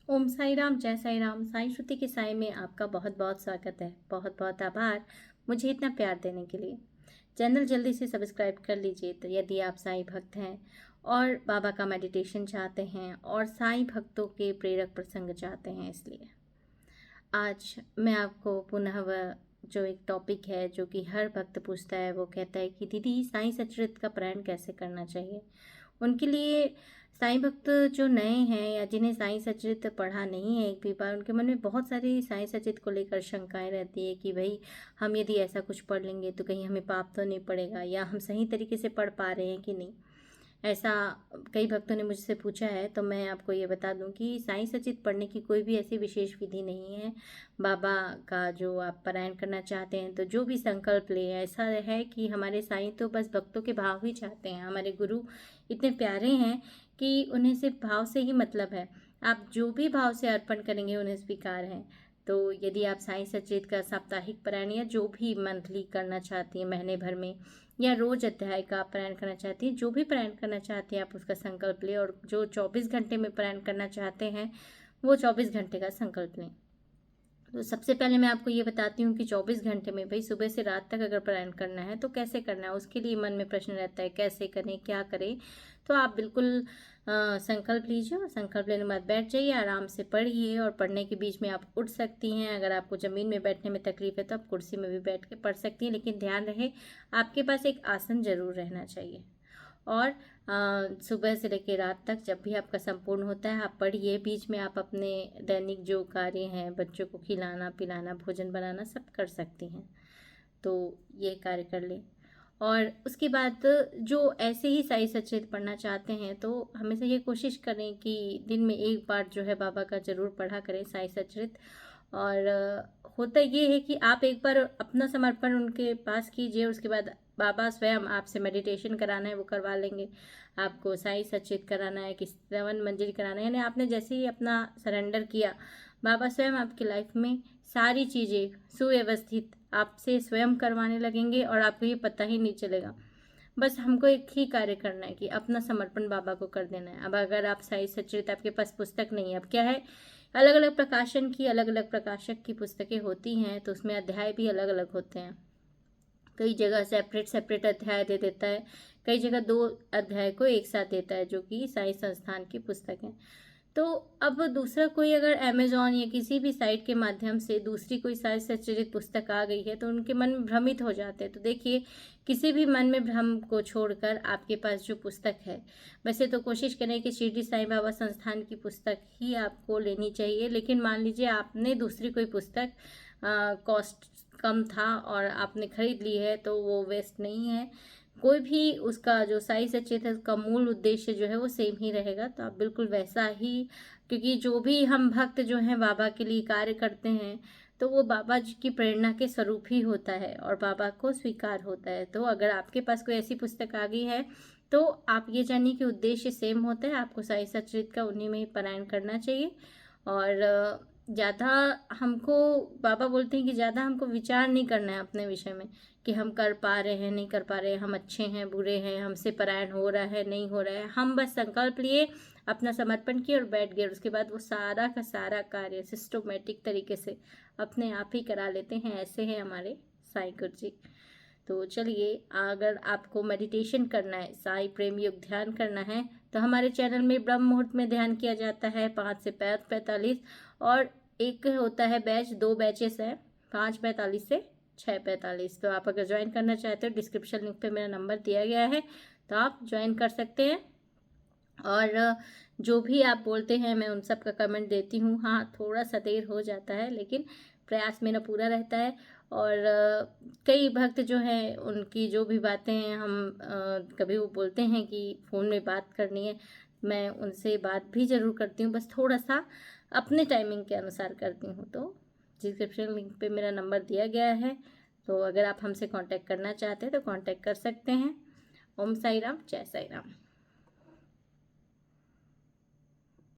ओम साई राम, जय साई राम। साई श्रुति के साय में आपका बहुत बहुत स्वागत है। बहुत बहुत आभार मुझे इतना प्यार देने के लिए। चैनल जल्दी से सब्सक्राइब कर लीजिए। तो यदि आप साईं भक्त हैं और बाबा का मेडिटेशन चाहते हैं और साईं भक्तों के प्रेरक प्रसंग चाहते हैं, इसलिए आज मैं आपको पुनः वह जो एक टॉपिक है जो कि हर भक्त पूछता है, वो कहता है कि दीदी साईं सचरित्र का पारायण कैसे करना चाहिए। उनके लिए साईं भक्त जो नए हैं या जिन्हें साईं सचरित्र पढ़ा नहीं है एक भी बार, उनके मन में बहुत सारी साईं सचरित्र को लेकर शंकाएं रहती है कि भाई हम यदि ऐसा कुछ पढ़ लेंगे तो कहीं हमें पाप तो नहीं पड़ेगा, या हम सही तरीके से पढ़ पा रहे हैं कि नहीं। ऐसा कई भक्तों ने मुझसे पूछा है। तो मैं आपको ये बता दूं कि साईं सचरित्र पढ़ने की कोई भी ऐसी विशेष विधि नहीं है। बाबा का जो आप पारायण करना चाहते हैं तो जो भी संकल्प ले, ऐसा है कि हमारे साईं तो बस भक्तों के भाव ही चाहते हैं। हमारे गुरु इतने प्यारे हैं कि उन्हें सिर्फ भाव से ही मतलब है। आप जो भी भाव से अर्पण करेंगे उन्हें स्वीकार है। तो यदि आप साईं सचरित्र का साप्ताहिक पारायण या जो भी मंथली करना चाहती हैं, महीने भर में या रोज अध्याय का आप पारायण करना चाहती हैं, जो भी पारायण करना चाहती हैं आप उसका संकल्प लें। और जो 24 घंटे में पारायण करना चाहते हैं वो 24 घंटे का संकल्प लें। तो सबसे पहले मैं आपको ये बताती हूँ कि 24 घंटे में भाई सुबह से रात तक अगर पारायण करना है तो कैसे करना है। उसके लिए मन में प्रश्न रहता है कैसे करें, क्या करें। तो आप बिल्कुल संकल्प लीजिए और संकल्प लेने के बाद बैठ जाइए, आराम से पढ़िए। और पढ़ने के बीच में आप उठ सकती हैं। अगर आपको ज़मीन में बैठने में तकलीफ है तो आप कुर्सी में भी बैठ के पढ़ सकती हैं, लेकिन ध्यान रहे आपके पास एक आसन जरूर रहना चाहिए। और सुबह से लेकर रात तक जब भी आपका संपूर्ण होता है आप पढ़िए। बीच में आप अपने दैनिक जो कार्य हैं, बच्चों को खिलाना पिलाना, भोजन बनाना, सब कर सकती हैं। तो ये कार्य कर लें। और उसके बाद जो ऐसे ही साईं सचरित्र पढ़ना चाहते हैं तो हमेशा ये कोशिश करें कि दिन में एक बार जो है बाबा का जरूर पढ़ा करें साईं सचरित्र। और होता ये है कि आप एक बार अपना समर्पण उनके पास कीजिए, उसके बाद बाबा स्वयं आपसे मेडिटेशन कराना है वो करवा लेंगे। आपको साईं सचरित्र कराना है कि श्रवण मंजरी कराना है, यानी आपने जैसे ही अपना सरेंडर किया, बाबा स्वयं आपकी लाइफ में सारी चीज़ें सुव्यवस्थित आपसे स्वयं करवाने लगेंगे और आपको ये पता ही नहीं चलेगा। बस हमको एक ही कार्य करना है कि अपना समर्पण बाबा को कर देना है। अब अगर आप साईं सचरित्र, आपके पास पुस्तक नहीं है, अब क्या है, अलग अलग प्रकाशन की, अलग अलग प्रकाशक की पुस्तकें होती हैं तो उसमें अध्याय भी अलग अलग होते हैं। कई जगह सेपरेट सेपरेट अध्याय दे देता है, कई जगह 2 अध्याय को एक साथ देता है, जो कि साईं संस्थान की पुस्तक है। तो अब दूसरा कोई अगर अमेज़न या किसी भी साइट के माध्यम से दूसरी कोई साई सचरित पुस्तक आ गई है तो उनके मन में भ्रमित हो जाते हैं। तो देखिए, किसी भी मन में भ्रम को छोड़कर आपके पास जो पुस्तक है, वैसे तो कोशिश करें कि शिरडी साईं बाबा संस्थान की पुस्तक ही आपको लेनी चाहिए। लेकिन मान लीजिए आपने दूसरी कोई पुस्तक कॉस्ट कम था और आपने खरीद ली है तो वो वेस्ट नहीं है। कोई भी उसका जो साई सचेत है उसका मूल उद्देश्य जो है वो सेम ही रहेगा। तो आप बिल्कुल वैसा ही, क्योंकि जो भी हम भक्त जो हैं बाबा के लिए कार्य करते हैं तो वो बाबा जी की प्रेरणा के स्वरूप ही होता है और बाबा को स्वीकार होता है। तो अगर आपके पास कोई ऐसी पुस्तक आ गई है तो आप ये जानिए कि उद्देश्य सेम होता है, आपको साई सचरित का उन्हीं में ही पारायण करना चाहिए। और ज़्यादा हमको, बाबा बोलते हैं कि ज़्यादा हमको विचार नहीं करना है अपने विषय में कि हम कर पा रहे हैं नहीं कर पा रहे हैं, हम अच्छे हैं बुरे हैं, हमसे पारायण हो रहा है नहीं हो रहा है। हम बस संकल्प लिए, अपना समर्पण किए और बैठ गए। उसके बाद वो सारा का सारा कार्य सिस्टमेटिक तरीके से अपने आप ही करा लेते हैं। ऐसे हैं हमारे साईं गुरु जी। तो चलिए, अगर आपको मेडिटेशन करना है, साईं प्रेम योग ध्यान करना है, तो हमारे चैनल में ब्रह्म मुहूर्त में ध्यान किया जाता है 5 से 45। और एक होता है बैच, 2 बैचेस हैं, 5:45 से 6:45। तो आप अगर ज्वाइन करना चाहते हो, डिस्क्रिप्शन लिंक पे मेरा नंबर दिया गया है, तो आप ज्वाइन कर सकते हैं। और जो भी आप बोलते हैं मैं उन सब का कमेंट देती हूँ। हाँ, थोड़ा सा देर हो जाता है लेकिन प्रयास मेरा पूरा रहता है। और कई भक्त जो हैं उनकी जो भी बातें हैं, हम कभी वो बोलते हैं कि फ़ोन में बात करनी है, मैं उनसे बात भी ज़रूर करती हूँ, बस थोड़ा सा अपने टाइमिंग के अनुसार करती हूँ। तो डिस्क्रिप्शन लिंक पे मेरा नंबर दिया गया है, तो अगर आप हमसे कांटेक्ट करना चाहते हैं तो कांटेक्ट कर सकते हैं। ओम साई राम, जय साई राम।